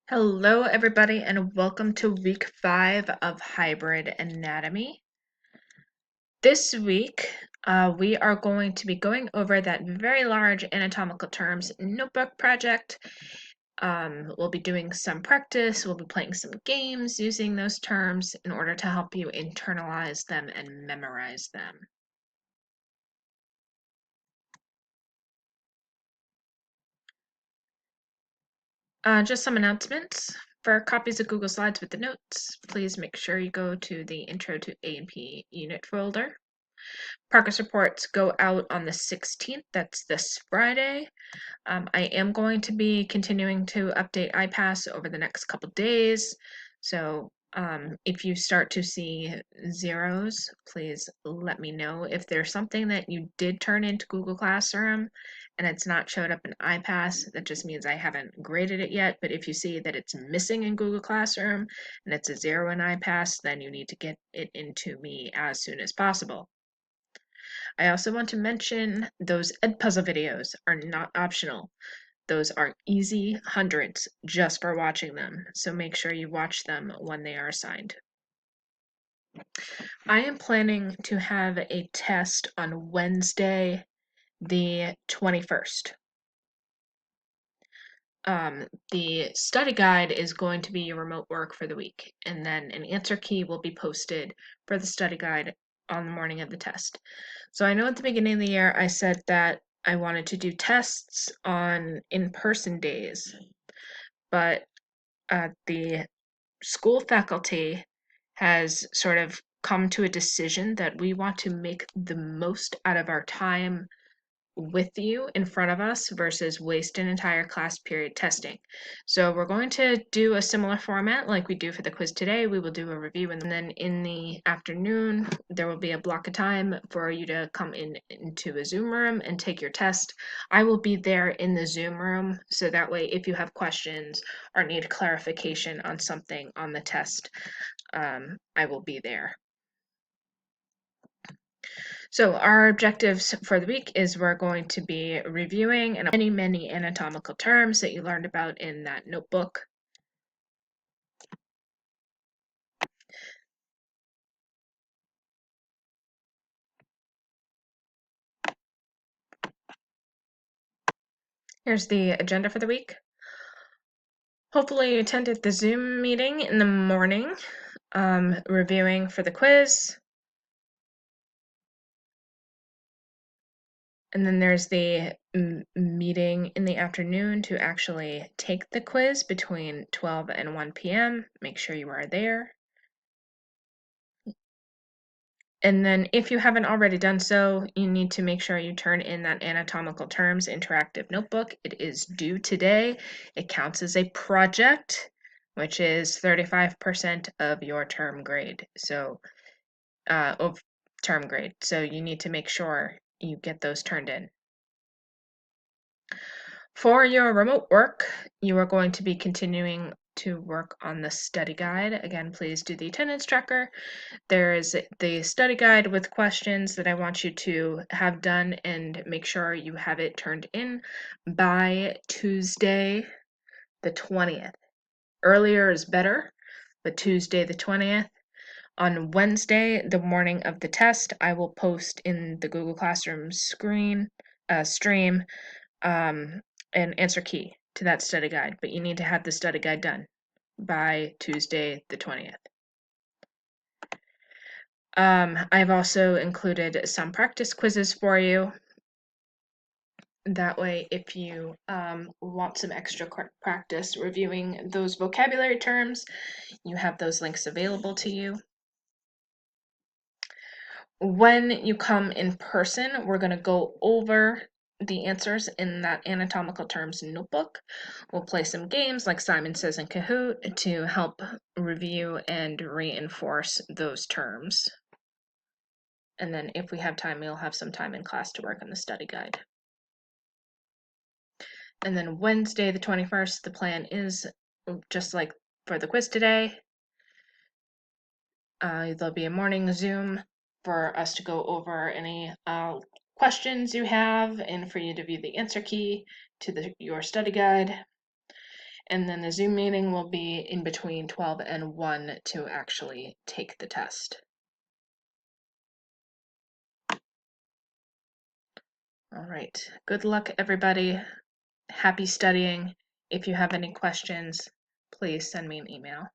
Hello, everybody, and welcome to week 5 of Hybrid Anatomy. This week, we are going to be going over that very large anatomical terms notebook project. We'll be doing some practice, we'll be playing some games using those terms in order to help you internalize them and memorize them. Just some announcements. For copies of Google Slides with the notes, please make sure you go to the Intro to A&P unit folder. Progress reports go out on the 16th. That's this Friday. I am going to be continuing to update iPass over the next couple days. So if you start to see zeros, please let me know. If there's something that you did turn into Google Classroom and it's not showed up in iPass, that just means I haven't graded it yet. But if you see that it's missing in Google Classroom and it's a 0 in iPass, then you need to get it into me as soon as possible. I also want to mention those Edpuzzle videos are not optional. Those are easy hundreds just for watching them, so make sure you watch them when they are assigned. I am planning to have a test on Wednesday, the 21st. The study guide is going to be your remote work for the week, and then an answer key will be posted for the study guide on the morning of the test. So I know at the beginning of the year I said that I wanted to do tests on in-person days, but the school faculty has sort of come to a decision that we want to make the most out of our time with you in front of us versus waste an entire class period testing. So we're going to do a similar format like we do for the quiz today. We will do a review, and then in the afternoon there will be a block of time for you to come into a Zoom room and take your test. I will be there in the Zoom room, so that way if you have questions or need clarification on something on the test, I will be there. So our objectives for the week is we're going to be reviewing and many anatomical terms that you learned about in that notebook. Here's the agenda for the week. Hopefully you attended the Zoom meeting in the morning, reviewing for the quiz. And then there's the meeting in the afternoon to actually take the quiz between 12 and 1 p.m. Make sure you are there. And then if you haven't already done so, you need to make sure you turn in that anatomical terms interactive notebook. It is due today. It counts as a project, which is 35% of your term grade. So, of term grade. So you need to make sure you get those turned in. For your remote work, you are going to be continuing to work on the study guide. Again, please do the attendance tracker. There is the study guide with questions that I want you to have done and make sure you have it turned in by Tuesday the 20th. Earlier is better, but Tuesday the 20th. On Wednesday, the morning of the test, I will post in the Google Classroom stream an answer key to that study guide, but you need to have the study guide done by Tuesday the 20th. I've also included some practice quizzes for you. That way, if you want some extra practice reviewing those vocabulary terms, you have those links available to you. When you come in person, we're going to go over the answers in that anatomical terms notebook. We'll play some games like Simon Says in Kahoot to help review and reinforce those terms. And then if we have time, we'll have some time in class to work on the study guide. And then Wednesday, the 21st, the plan is just like for the quiz today. There'll be a morning Zoom for us to go over any questions you have and for you to view the answer key to your study guide. And then the Zoom meeting will be in between 12 and 1 to actually take the test. All right. Good luck, everybody. Happy studying. If you have any questions, please send me an email.